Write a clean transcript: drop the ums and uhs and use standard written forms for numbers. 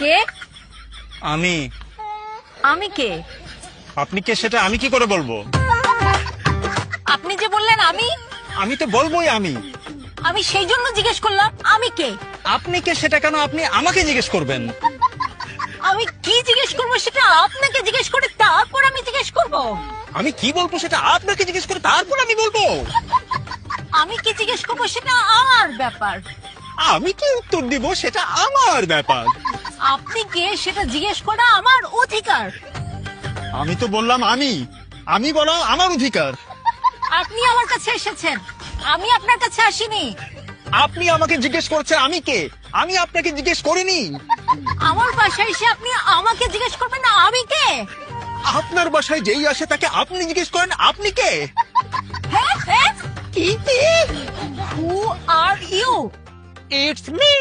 কে? আমি। আমি কে? আপনি কে সেটা আমি কি করে বলবো? আপনি যে বললেন আমি, আমি তো বলবোই আমি। আমি সেই জন্য জিজ্ঞেস করলাম আমি কে। আপনি কে সেটা কেন আপনি আমাকে জিজ্ঞেস করবেন? আমি কি জিজ্ঞেস করবো সেটা আপনাকে জিজ্ঞেস করে তারপর আমি জিজ্ঞেস করব। আমি কি বলবো সেটা আপনাকে জিজ্ঞেস করে তারপর আমি বলবো। আমি কি জিজ্ঞেস করবো সেটা আমার ব্যাপার। আমি কি উত্তর দিব সেটা আমার ব্যাপার। আপনি কে সেটা জিজ্ঞেস করা আমার অধিকার। আমি তো বললাম আমি বলা আমার অধিকার। আপনি আমার কাছে এসেছেন, আমি আপনার কাছে আসিনি। আপনি আমাকে জিজ্ঞেস করছেন আমি কে, আমি আপনাকে জিজ্ঞেস করিনি। আমার বাসায় এসে আপনি আমাকে জিজ্ঞেস করবেন না আমি কে। আপনার বাসায় যেই আসে তাকে আপনি জিজ্ঞেস করেন আপনি কে। হ্যাঁ হ্যাঁ, কি? হু আর ইউ? It's me.